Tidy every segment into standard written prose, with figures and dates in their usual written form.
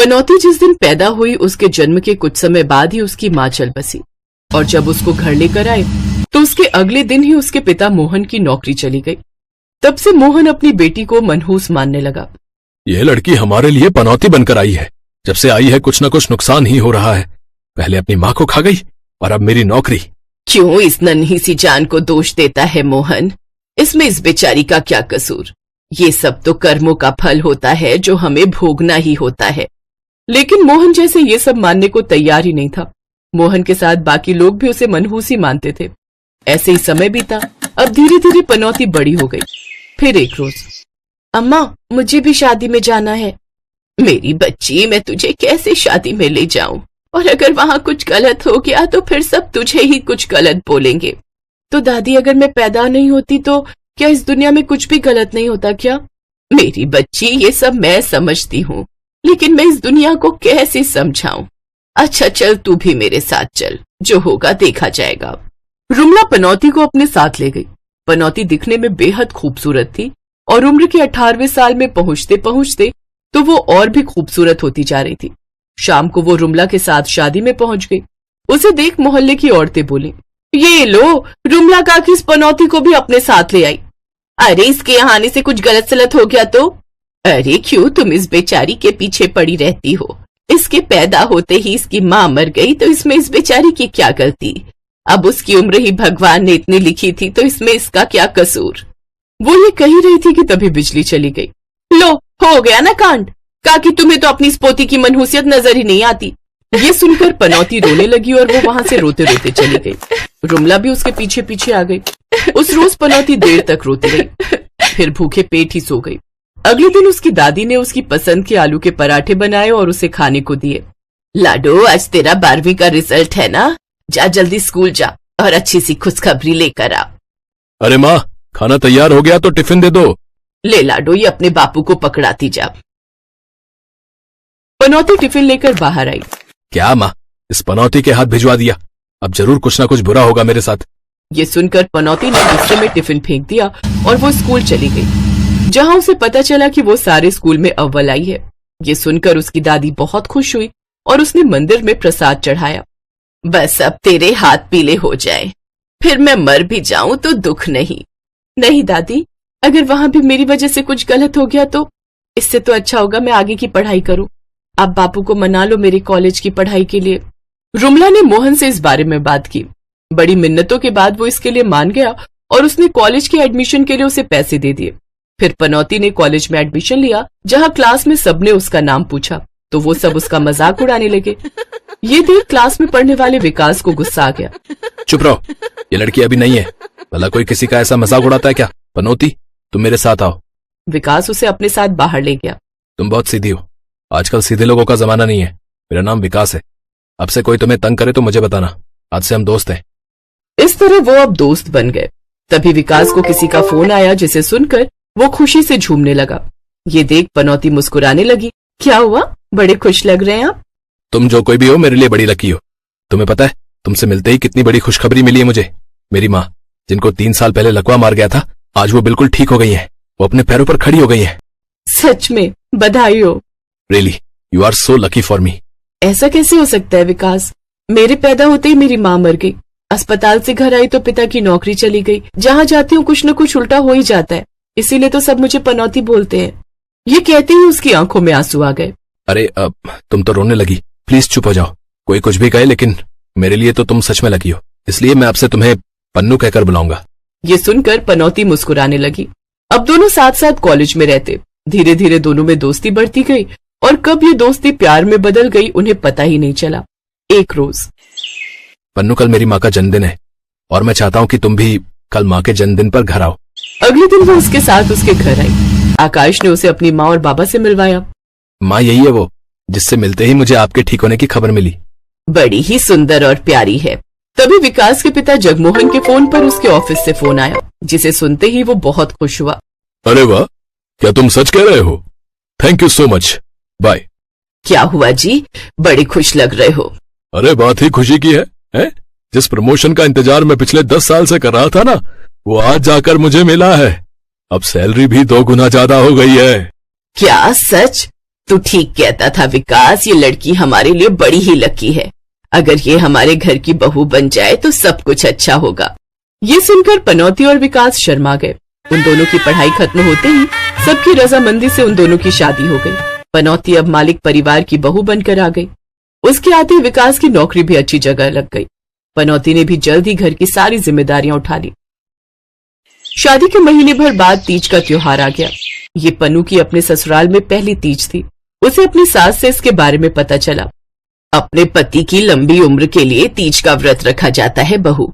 पनौती जिस दिन पैदा हुई उसके जन्म के कुछ समय बाद ही उसकी माँ चल बसी, और जब उसको घर लेकर आए तो उसके अगले दिन ही उसके पिता मोहन की नौकरी चली गई। तब से मोहन अपनी बेटी को मनहूस मानने लगा। यह लड़की हमारे लिए पनौती बनकर आई है। जब से आई है कुछ न कुछ नुकसान ही हो रहा है। पहले अपनी माँ को खा गई और अब मेरी नौकरी। क्यों इस नन्ही सी जान को दोष देता है मोहन? इसमें इस बेचारी का क्या कसूर? ये सब तो कर्मों का फल होता है जो हमें भोगना ही होता है। लेकिन मोहन जैसे ये सब मानने को तैयार ही नहीं था। मोहन के साथ बाकी लोग भी उसे मनहूस ही मानते थे। ऐसे ही समय बीता। अब धीरे धीरे पनौती बड़ी हो गई। फिर एक रोज, अम्मा मुझे भी शादी में जाना है। मेरी बच्ची, मैं तुझे कैसे शादी में ले जाऊं? और अगर वहां कुछ गलत हो गया तो फिर सब तुझे ही कुछ गलत बोलेंगे। तो दादी, अगर मैं पैदा नहीं होती तो क्या इस दुनिया में कुछ भी गलत नहीं होता क्या? मेरी बच्ची, ये सब मैं समझती हूँ, लेकिन मैं इस दुनिया को कैसे समझाऊं? अच्छा चल, तू भी मेरे साथ चल, जो होगा देखा जाएगा। रुमला पनौती को अपने साथ ले गई। पनौती दिखने में बेहद खूबसूरत थी और उम्र के 18वें साल में पहुंचते पहुंचते तो वो और भी खूबसूरत होती जा रही थी। शाम को वो रुमला के साथ शादी में पहुंच गई। उसे देख मोहल्ले की औरतें बोली, ये लो, रुमला काकी इस पनौती को भी अपने साथ ले आई। अरे इसके यहाँ आने से कुछ गलत सलत हो गया तो? अरे क्यों तुम इस बेचारी के पीछे पड़ी रहती हो? इसके पैदा होते ही इसकी माँ मर गई तो इसमें इस बेचारी की क्या गलती? अब उसकी उम्र ही भगवान ने इतनी लिखी थी तो इसमें इसका क्या कसूर? वो ये कही रही थी कि तभी बिजली चली गई। लो, हो गया ना कांड। काकी, तुम्हें तो अपनी इस पोती की मनहूसियत नजर ही नहीं आती। ये सुनकर पनौती रोने लगी और वो वहां से रोते रोते चली गई। रुमला भी उसके पीछे पीछे आ गई। उस रोज पनौती देर तक रोती रही, फिर भूखे पेट ही सो गई। अगले दिन उसकी दादी ने उसकी पसंद के आलू के पराठे बनाए और उसे खाने को दिए। लाडो, आज तेरा 12वीं का रिजल्ट है ना? जा जल्दी स्कूल जा और अच्छी सी खुशखबरी लेकर आ। अरे माँ, खाना तैयार हो गया तो टिफिन दे दो। ले लाडो, ये अपने बापू को पकड़ाती जा। पनौती टिफिन लेकर बाहर आई। क्या माँ, इस पनौती के हाथ भिजवा दिया? अब जरूर कुछ ना कुछ बुरा होगा मेरे साथ। ये सुनकर पनौती ने गुस्से में टिफिन फेंक दिया और वो स्कूल चली गई, जहां उसे पता चला कि वो सारे स्कूल में अव्वल आई है। ये सुनकर उसकी दादी बहुत खुश हुई और उसने मंदिर में प्रसाद चढ़ाया। बस अब तेरे हाथ पीले हो जाए, फिर मैं मर भी जाऊं तो दुख नहीं। नहीं दादी, अगर वहां भी मेरी वजह से कुछ गलत हो गया तो इससे तो अच्छा होगा मैं आगे की पढ़ाई करूं। आप बापू को मना लो मेरी कॉलेज की पढ़ाई के लिए। रुमला ने मोहन से इस बारे में बात की। बड़ी मिन्नतों के बाद वो इसके लिए मान गया और उसने कॉलेज के एडमिशन के लिए उसे पैसे दे दिए। फिर पनौती ने कॉलेज में एडमिशन लिया, जहां क्लास में सबने उसका नाम पूछा तो वो सब उसका मजाक उड़ाने लगे। ये देख क्लास में पढ़ने वाले विकास को गुस्सा आ गया। चुप रहो, ये लड़की अभी नहीं है। भला कोई किसी का ऐसा मजाक उड़ाता है क्या? पनौती, तुम मेरे साथ आओ। विकास उसे अपने साथ बाहर ले गया। तुम बहुत सीधी हो। आजकल सीधे लोगों का जमाना नहीं है। मेरा नाम विकास है। अब से कोई तुम्हें तंग करे तो मुझे बताना। आज से हम दोस्त हैं। इस तरह वो अब दोस्त बन गए। तभी विकास को किसी का फोन आया, जिसे सुनकर वो खुशी से झूमने लगा। ये देख पनौती मुस्कुराने लगी। क्या हुआ, बड़े खुश लग रहे हैं आप? तुम जो कोई भी हो, मेरे लिए बड़ी लकी हो। तुम्हें पता है, तुमसे मिलते ही कितनी बड़ी खुशखबरी मिली है मुझे। मेरी माँ, जिनको 3 साल पहले लकवा मार गया था, आज वो बिल्कुल ठीक हो गई है। वो अपने पैरों पर खड़ी हो गई है। सच में? बधाई हो। Really, you are so lucky for me. ऐसा कैसे हो सकता है विकास? मेरे पैदा होते ही मेरी माँ मर गई। अस्पताल से घर आई तो पिता की नौकरी चली गई। जहाँ जाती हूँ कुछ न कुछ उल्टा हो ही जाता है, इसीलिए तो सब मुझे पनौती बोलते हैं। ये कहते ही उसकी आंखों में आंसू आ गए। अरे तुम तो रोने लगी। प्लीज चुप हो जाओ। कोई कुछ भी कहे, लेकिन मेरे लिए तो तुम सच में लकी हो, इसलिए मैं आपसे तुम्हें पन्नू कहकर बुलाऊंगा। ये सुनकर पनौती मुस्कुराने लगी। अब दोनों साथ साथ कॉलेज में रहते। धीरे धीरे दोनों में दोस्ती बढ़ती गई और कब ये दोस्ती प्यार में बदल गई उन्हें पता ही नहीं चला। एक रोज, पन्नू, कल मेरी माँ का जन्मदिन है और मैं चाहता हूँ कि तुम भी कल माँ के जन्मदिन पर घर आओ। अगले दिन वो उसके साथ उसके घर आई। आकाश ने उसे अपनी माँ और बाबा से मिलवाया। माँ, यही है वो जिससे मिलते ही मुझे आपके ठीक होने की खबर मिली। बड़ी ही सुंदर और प्यारी है। तभी विकास के पिता जगमोहन के फोन पर उसके ऑफिस से फोन आया, जिसे सुनते ही वो बहुत खुश हुआ। अरे वाह, क्या तुम सच कह रहे हो? Thank you so much, bye. क्या हुआ जी, बड़े खुश लग रहे हो? अरे बात ही खुशी की है? जिस प्रमोशन का इंतजार मैं पिछले 10 साल से कर रहा था ना, वो आज जाकर मुझे मिला है। अब सैलरी भी 2 गुना ज्यादा हो गई है। क्या सच? तू ठीक कहता था विकास, ये लड़की हमारे लिए बड़ी ही लकी है। अगर ये हमारे घर की बहू बन जाए तो सब कुछ अच्छा होगा। ये सुनकर पनौती और विकास शर्मा गए। उन दोनों की पढ़ाई खत्म होते ही सबकी रजामंदी से उन दोनों की शादी हो गई। पनौती अब मालिक परिवार की बहू बनकर आ गई। उसके आते विकास की नौकरी भी अच्छी जगह लग गई। पनौती ने भी जल्द ही घर की सारी जिम्मेदारियां उठा ली। शादी के महीने भर बाद तीज का त्योहार आ गया। ये पन्नू की अपने ससुराल में पहली तीज थी। उसे अपनी सास से इसके बारे में पता चला। अपने पति की लंबी उम्र के लिए तीज का व्रत रखा जाता है बहू।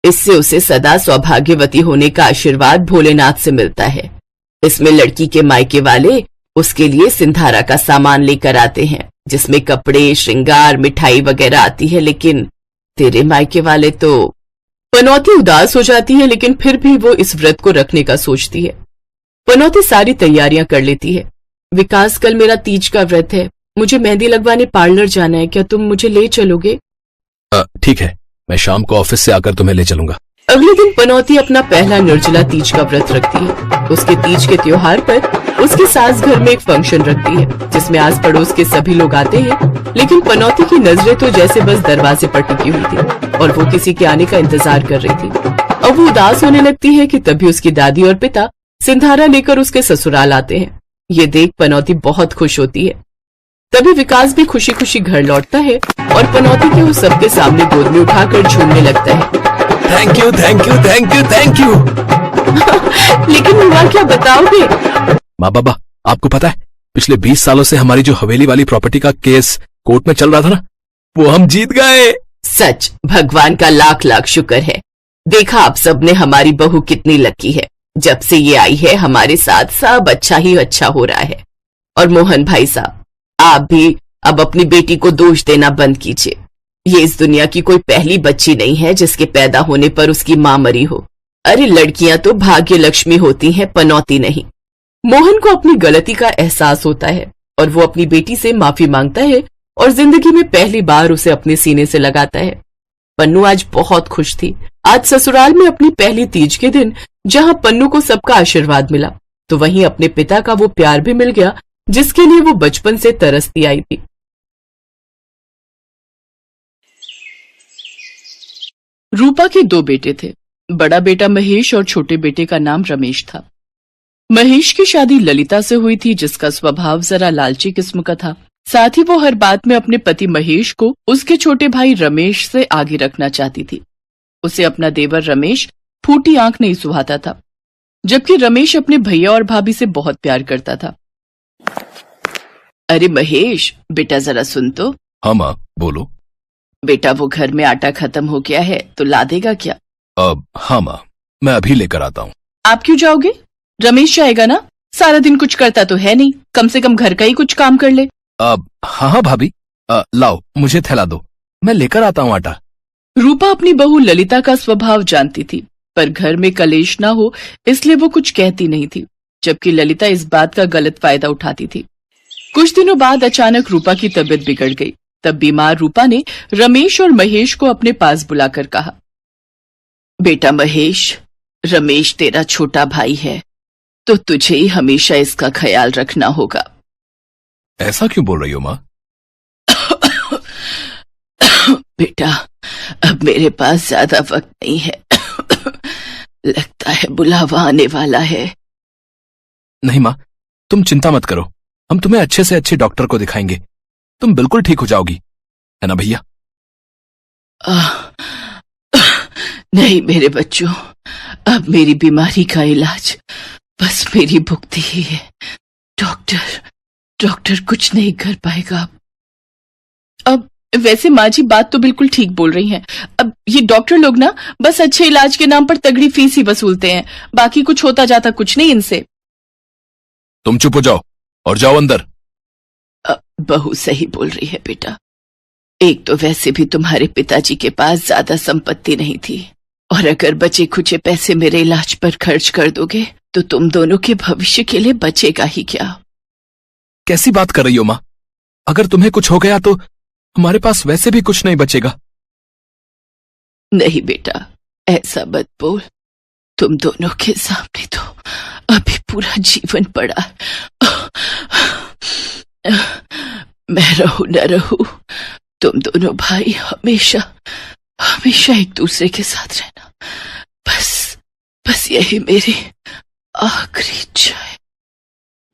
इससे उसे सदा सौभाग्यवती होने का आशीर्वाद भोलेनाथ से मिलता है। इसमें लड़की के मायके वाले उसके लिए सिंधारा का सामान लेकर आते हैं, जिसमें कपड़े, श्रृंगार, मिठाई वगैरह आती है। लेकिन तेरे मायके वाले तो। पनौती उदास हो जाती है, लेकिन फिर भी वो इस व्रत को रखने का सोचती है। पनौती सारी तैयारियां कर लेती है। विकास, कल मेरा तीज का व्रत है, मुझे मेहंदी लगवाने पार्लर जाना है, क्या तुम मुझे ले चलोगे? ठीक है, मैं शाम को ऑफिस से आकर तुम्हें ले चलूंगा। अगले दिन पनौती अपना पहला निर्जला तीज का व्रत रखती है। उसके तीज के त्योहार पर उसकी सास घर में एक फंक्शन रखती है, जिसमें आस पड़ोस के सभी लोग आते हैं। लेकिन पनौती की नजरें तो जैसे बस दरवाजे पर टिकी हुई थी और वो किसी के आने का इंतजार कर रही थी। अब वो उदास होने लगती है कि तभी उसकी दादी और पिता सिंधारा लेकर उसके ससुराल आते हैं। ये देख पनौती बहुत खुश होती है। तभी विकास भी खुशी खुशी घर लौटता है और पनौती के उस सबके सामने गोद में उठाकर झूमने लगता है। Thank you, thank you, thank you, thank you. लेकिन हुआ क्या, बताओगे? माँ बाबा, आपको पता है पिछले 20 सालों से हमारी जो हवेली वाली प्रॉपर्टी का केस कोर्ट में चल रहा था ना, वो हम जीत गए। सच, भगवान का लाख लाख शुक्र है। देखा आप सबने हमारी बहू कितनी लकी है। जब से ये आई है हमारे साथ सब अच्छा ही अच्छा हो रहा है। और मोहन भाई साहब, आप भी अब अपनी बेटी को दोष देना बंद कीजिए। ये इस दुनिया की कोई पहली बच्ची नहीं है जिसके पैदा होने पर उसकी मां मरी हो। अरे लड़कियां तो भाग्य लक्ष्मी होती हैं, पनौती नहीं। मोहन को अपनी गलती का एहसास होता है और वो अपनी बेटी से माफी मांगता है और जिंदगी में पहली बार उसे अपने सीने से लगाता है। पन्नू आज बहुत खुश थी। आज ससुराल में अपनी पहली तीज के दिन जहां पन्नू को सबका आशीर्वाद मिला, तो वहीं अपने पिता का वो प्यार भी मिल गया जिसके लिए वो बचपन से तरसती आई थी। रूपा के 2 बेटे थे। बड़ा बेटा महेश और छोटे बेटे का नाम रमेश था। महेश की शादी ललिता से हुई थी, जिसका स्वभाव जरा लालची किस्म का था। साथ ही वो हर बात में अपने पति महेश को उसके छोटे भाई रमेश से आगे रखना चाहती थी। उसे अपना देवर रमेश फूटी आंख नहीं सुहाता था, जबकि रमेश अपने भैया और भाभी से बहुत प्यार करता था। अरे महेश, बेटा जरा सुन तो। हाँ माँ, बोलो। बेटा, वो घर में आटा खत्म हो गया है, तो ला देगा क्या? हाँ माँ, मैं अभी लेकर आता हूँ। आप क्यों जाओगे? रमेश जाएगा ना। सारा दिन कुछ करता तो है नहीं, कम से कम घर का ही कुछ काम कर ले। हाँ भाभी, लाओ मुझे थैला दो, मैं लेकर आता हूँ आटा। रूपा अपनी बहू ललिता का स्वभाव जानती थी, पर घर में कलेश ना हो इसलिए वो कुछ कहती नहीं थी, जबकि ललिता इस बात का गलत फायदा उठाती थी। कुछ दिनों बाद अचानक रूपा की तबीयत बिगड़ गई। तब बीमार रूपा ने रमेश और महेश को अपने पास बुलाकर कहा, बेटा महेश, रमेश तेरा छोटा भाई है, तो तुझे ही हमेशा इसका ख्याल रखना होगा। ऐसा क्यों बोल रही हो माँ? बेटा, अब मेरे पास ज्यादा वक्त नहीं है। लगता है बुलावा आने वाला है। नहीं माँ, तुम चिंता मत करो, हम तुम्हें अच्छे से अच्छे डॉक्टर को दिखाएंगे, तुम बिल्कुल ठीक हो जाओगी, है ना भैया? नहीं मेरे बच्चों, अब मेरी बीमारी का इलाज बस मेरी भुगती ही है। डॉक्टर कुछ नहीं कर पाएगा। अब वैसे माँ जी बात तो बिल्कुल ठीक बोल रही हैं। अब ये डॉक्टर लोग ना बस अच्छे इलाज के नाम पर तगड़ी फीस ही वसूलते हैं, बाकी कुछ होता जाता कुछ नहीं इनसे। तुम चुप हो जाओ और जाओ अंदर। बहू सही बोल रही है बेटा। एक तो वैसे भी तुम्हारे पिताजी के पास ज्यादा संपत्ति नहीं थी, और अगर बचे खुचे पैसे मेरे इलाज पर खर्च कर दोगे तो तुम दोनों के भविष्य के लिए बचेगा ही क्या? कैसी बात कर रही हो माँ? अगर तुम्हें कुछ हो गया तो हमारे पास वैसे भी कुछ नहीं बचेगा। नहीं बेटा, ऐसा मत बोल। तुम दोनों के सामने तो अभी पूरा जीवन पड़ा। मैं रहूं न रहूं, तुम दोनों भाई हमेशा हमेशा एक दूसरे के साथ रहना, बस बस यही मेरी आखिरी इच्छा है।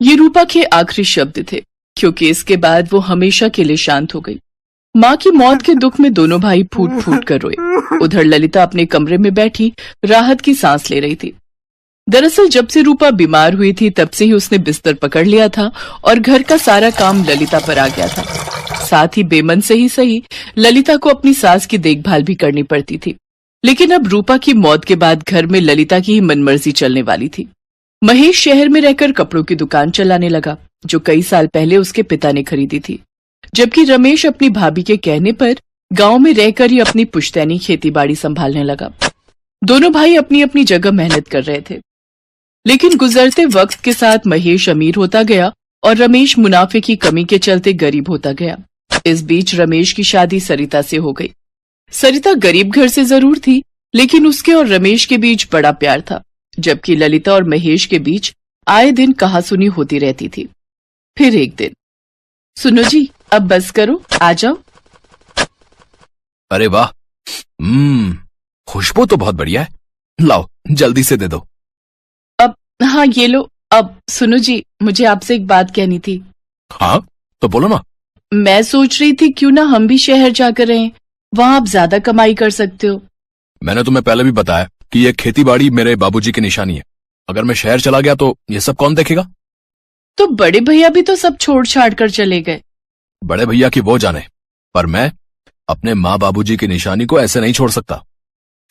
ये रूपा के आखिरी शब्द थे, क्योंकि इसके बाद वो हमेशा के लिए शांत हो गई। माँ की मौत के दुख में दोनों भाई फूट फूट कर रोए। उधर ललिता अपने कमरे में बैठी राहत की सांस ले रही थी। दरअसल जब से रूपा बीमार हुई थी तब से ही उसने बिस्तर पकड़ लिया था और घर का सारा काम ललिता पर आ गया था। साथ ही बेमन से ही सही ललिता को अपनी सास की देखभाल भी करनी पड़ती थी। लेकिन अब रूपा की मौत के बाद घर में ललिता की ही मनमर्जी चलने वाली थी। महेश शहर में रहकर कपड़ों की दुकान चलाने लगा, जो कई साल पहले उसके पिता ने खरीदी थी, जबकि रमेश अपनी भाभी के कहने पर गांव में रहकर ही अपनी पुश्तैनी खेतीबाड़ी संभालने लगा। दोनों भाई अपनी अपनी जगह मेहनत कर रहे थे, लेकिन गुजरते वक्त के साथ महेश अमीर होता गया और रमेश मुनाफे की कमी के चलते गरीब होता गया। इस बीच रमेश की शादी सरिता से हो गई। सरिता गरीब घर से जरूर थी, लेकिन उसके और रमेश के बीच बड़ा प्यार था, जबकि ललिता और महेश के बीच आए दिन कहासुनी होती रहती थी। फिर एक दिन, सुनो जी, अब बस करो, आ जाओ। अरे वाह, खुशबू तो बहुत बढ़िया है, लाओ जल्दी से दे दो। अब हाँ ये लो। अब सुनो जी, मुझे आपसे एक बात कहनी थी। हाँ तो बोलो ना। मैं सोच रही थी क्यों ना हम भी शहर जाकर रहें, वहाँ आप ज्यादा कमाई कर सकते हो। मैंने तुम्हें पहले भी बताया कि ये खेतीबाड़ी मेरे बाबूजी की निशानी है। अगर मैं शहर चला गया तो ये सब कौन देखेगा? तो बड़े भैया भी तो सब छोड़ छाड़ कर चले गए। बड़े भैया की वो जाने, पर मैं अपने माँ बाबूजी की निशानी को ऐसे नहीं छोड़ सकता।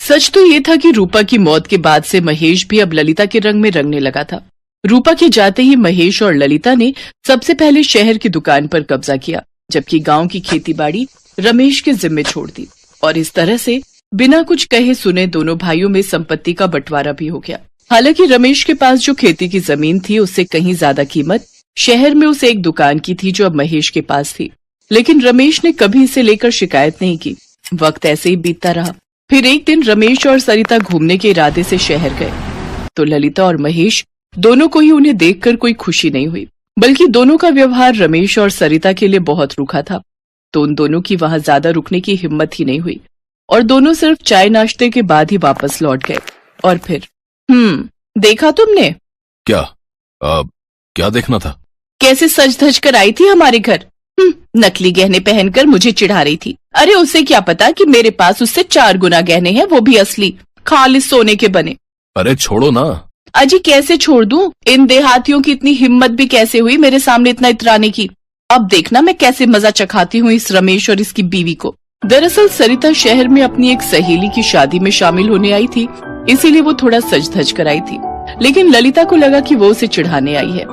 सच तो ये था कि रूपा की मौत के बाद से महेश भी अब ललिता के रंग में रंगने लगा था। रूपा के जाते ही महेश और ललिता ने सबसे पहले शहर की दुकान पर कब्जा किया, जबकि गांव की खेतीबाड़ी रमेश के जिम्मे छोड़ दी। और इस तरह से बिना कुछ कहे सुने दोनों भाइयों में संपत्ति का बंटवारा भी हो गया। हालांकि रमेश के पास जो खेती की जमीन थी उससे कहीं ज्यादा कीमत शहर में उस एक दुकान की थी जो अब महेश के पास थी, लेकिन रमेश ने कभी इसे लेकर शिकायत नहीं की। वक्त ऐसे ही बीतता रहा। फिर एक दिन रमेश और सरिता घूमने के इरादे से शहर गए, तो ललिता और महेश दोनों को ही उन्हें देखकर कोई खुशी नहीं हुई, बल्कि दोनों का व्यवहार रमेश और सरिता के लिए बहुत रूखा था। तो उन दोनों की वहां ज्यादा रुकने की हिम्मत ही नहीं हुई और दोनों सिर्फ चाय नाश्ते के बाद ही वापस लौट गए। और फिर देखा तुमने? क्या देखना था? कैसे सज धज कर आई थी हमारे घर। नकली गहने पहनकर मुझे चिढ़ा रही थी। अरे उसे क्या पता कि मेरे पास उससे 4 गुना गहने हैं, वो भी असली, खालिस सोने के बने। अरे छोड़ो ना। अजी कैसे छोड़ दूं? इन देहातियों की इतनी हिम्मत भी कैसे हुई मेरे सामने इतना इतराने की। अब देखना मैं कैसे मजा चखाती हूँ इस रमेश और इसकी बीवी को। दरअसल सरिता शहर में अपनी एक सहेली की शादी में शामिल होने आई थी, इसीलिए वो थोड़ा सज धज कर आई थी। लेकिन ललिता को लगा कि वो उसे चिढ़ाने आई है।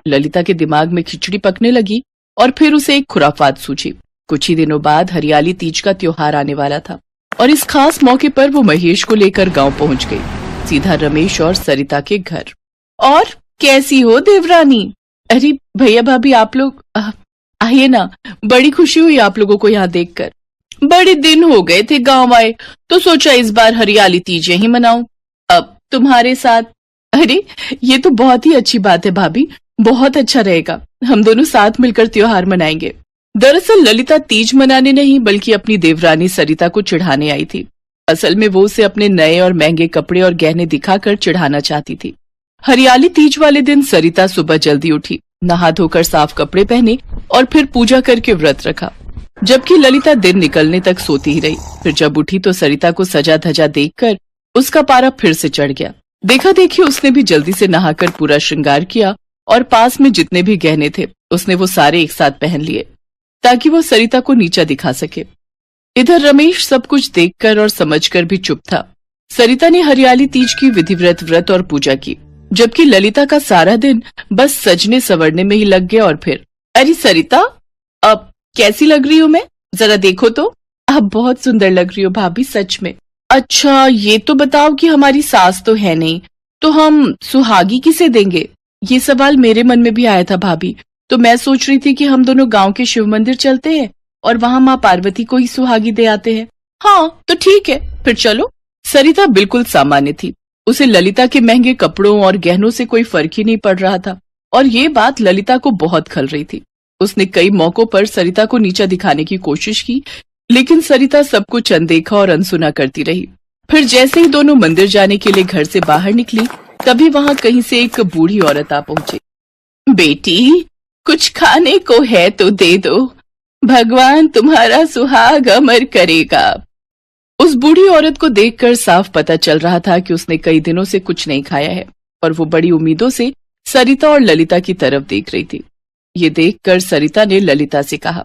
ललिता के दिमाग में खिचड़ी पकने लगी और फिर उसे एक खुराफात सूझी। कुछ ही दिनों बाद हरियाली तीज का त्योहार आने वाला था और इस खास मौके पर वो महेश को लेकर गांव पहुंच गई, सीधा रमेश और सरिता के घर। और कैसी हो देवरानी? अरे भैया भाभी आप लोग आइए ना, बड़ी खुशी हुई आप लोगों को यहाँ देखकर। बड़े दिन हो गए थे गांव आए, तो सोचा इस बार हरियाली तीज यहीं मनाऊं, अब तुम्हारे साथ। अरे ये तो बहुत ही अच्छी बात है भाभी, बहुत अच्छा रहेगा, हम दोनों साथ मिलकर त्योहार मनाएंगे। दरअसल ललिता तीज मनाने नहीं बल्कि अपनी देवरानी सरिता को चिढ़ाने आई थी। असल में वो उसे अपने नए और महंगे कपड़े और गहने दिखाकर चिढ़ाना चाहती थी। हरियाली तीज वाले दिन सरिता सुबह जल्दी उठी, नहा धोकर साफ कपड़े पहने और फिर पूजा करके व्रत रखा, जबकि ललिता दिन निकलने तक सोती ही रही। फिर जब उठी तो सरिता को सजा धजा देखकर उसका पारा फिर से चढ़ गया। देखा देखी उसने भी जल्दी से नहाकर पूरा श्रृंगार किया और पास में जितने भी गहने थे उसने वो सारे एक साथ पहन लिए ताकि वो सरिता को नीचा दिखा सके। इधर रमेश सब कुछ देखकर और समझकर भी चुप था। सरिता ने हरियाली तीज की विधिवत व्रत और पूजा की, जबकि ललिता का सारा दिन बस सजने संवरने में ही लग गया। और फिर अरे सरिता, अब कैसी लग रही हूँ मैं, जरा देखो तो। आप बहुत सुंदर लग रही हो भाभी, सच में। अच्छा ये तो बताओ कि हमारी सास तो है नहीं, तो हम सुहागी किसे देंगे? ये सवाल मेरे मन में भी आया था भाभी, तो मैं सोच रही थी कि हम दोनों गांव के शिव मंदिर चलते हैं और वहां माँ पार्वती को ही सुहागी दे आते हैं। हाँ तो ठीक है, फिर चलो। सरिता बिल्कुल सामान्य थी, उसे ललिता के महंगे कपड़ों और गहनों से कोई फर्क ही नहीं पड़ रहा था और ये बात ललिता को बहुत खल रही थी। उसने कई मौकों पर सरिता को नीचा दिखाने की कोशिश की, लेकिन सरिता सब कुछ अनदेखा और अनसुना करती रही। फिर जैसे ही दोनों मंदिर जाने के लिए घर से बाहर निकली, तभी वहां कहीं से एक बूढ़ी औरत आ पहुंची। बेटी, कुछ खाने को है तो दे दो, भगवान तुम्हारा सुहाग अमर करेगा। उस बूढ़ी औरत को देखकर साफ पता चल रहा था कि उसने कई दिनों से कुछ नहीं खाया है और वो बड़ी उम्मीदों से सरिता और ललिता की तरफ देख रही थी। ये देखकर सरिता ने ललिता से कहा,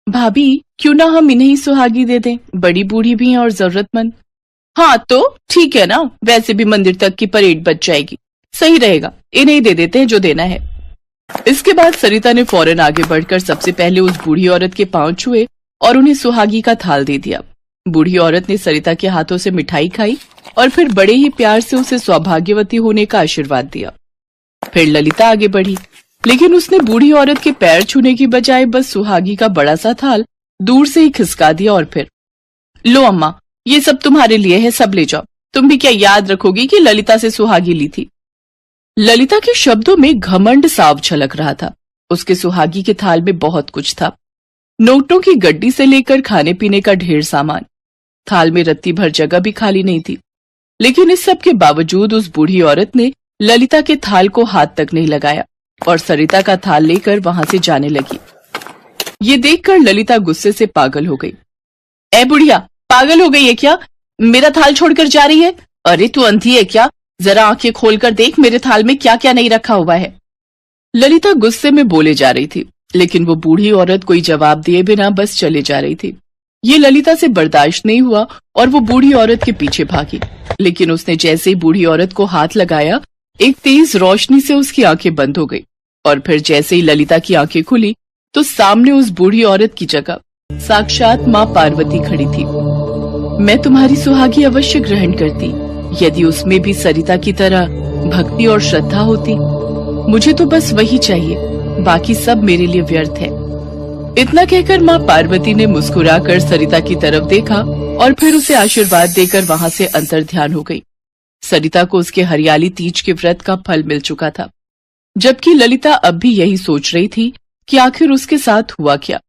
भाभी, क्यों ना हम इन्हें ही सुहागी दे दें, बड़ी बूढ़ी भी हैं और जरूरतमंद। हाँ तो ठीक है ना, वैसे भी मंदिर तक की परेड बच जाएगी, सही रहेगा, इन्हें ही दे देते हैं जो देना है। इसके बाद सरिता ने फौरन आगे बढ़कर सबसे पहले उस बूढ़ी औरत के पांव छुए और उन्हें सुहागी का थाल दे दिया। बूढ़ी औरत ने सरिता के हाथों से मिठाई खाई और फिर बड़े ही प्यार से उसे सौभाग्यवती होने का आशीर्वाद दिया। फिर ललिता आगे बढ़ी, लेकिन उसने बूढ़ी औरत के पैर छूने की बजाय बस सुहागी का बड़ा सा थाल दूर से ही खिसका दिया और फिर, लो अम्मा, ये सब तुम्हारे लिए है, सब ले जाओ। तुम भी क्या याद रखोगी कि ललिता से सुहागी ली थी। ललिता के शब्दों में घमंड साफ झलक रहा था। उसके सुहागी के थाल में बहुत कुछ था, नोटों की गड्डी से लेकर खाने पीने का ढेर सामान। थाल में रत्ती भर जगह भी खाली नहीं थी, लेकिन इस सब के बावजूद उस बूढ़ी औरत ने ललिता के थाल को हाथ तक नहीं लगाया और सरिता का थाल लेकर वहां से जाने लगी। ये देखकर ललिता गुस्से से पागल हो गई। ए बुढ़िया, पागल हो गई है क्या? मेरा थाल छोड़कर जा रही है? अरे तू अंधी है क्या? जरा आंखें खोलकर देख मेरे थाल में क्या क्या नहीं रखा हुआ है। ललिता गुस्से में बोले जा रही थी, लेकिन वो बूढ़ी औरत कोई जवाब दिए बिना बस चले जा रही थी। ये ललिता से बर्दाश्त नहीं हुआ और वो बूढ़ी औरत के पीछे भागी, लेकिन उसने जैसे ही बूढ़ी औरत को हाथ लगाया, एक तेज रोशनी से उसकी आंखें बंद हो गई और फिर जैसे ही ललिता की आंखें खुली तो सामने उस बूढ़ी औरत की जगह साक्षात माँ पार्वती खड़ी थी। मैं तुम्हारी सुहागी अवश्य ग्रहण करती, यदि उसमें भी सरिता की तरह भक्ति और श्रद्धा होती। मुझे तो बस वही चाहिए, बाकी सब मेरे लिए व्यर्थ है। इतना कहकर माँ पार्वती ने मुस्कुराकर सरिता की तरफ देखा और फिर उसे आशीर्वाद देकर वहां से अंतर्ध्यान हो गई। सरिता को उसके हरियाली तीज के व्रत का फल मिल चुका था, जबकि ललिता अब भी यही सोच रही थी कि आखिर उसके साथ हुआ क्या।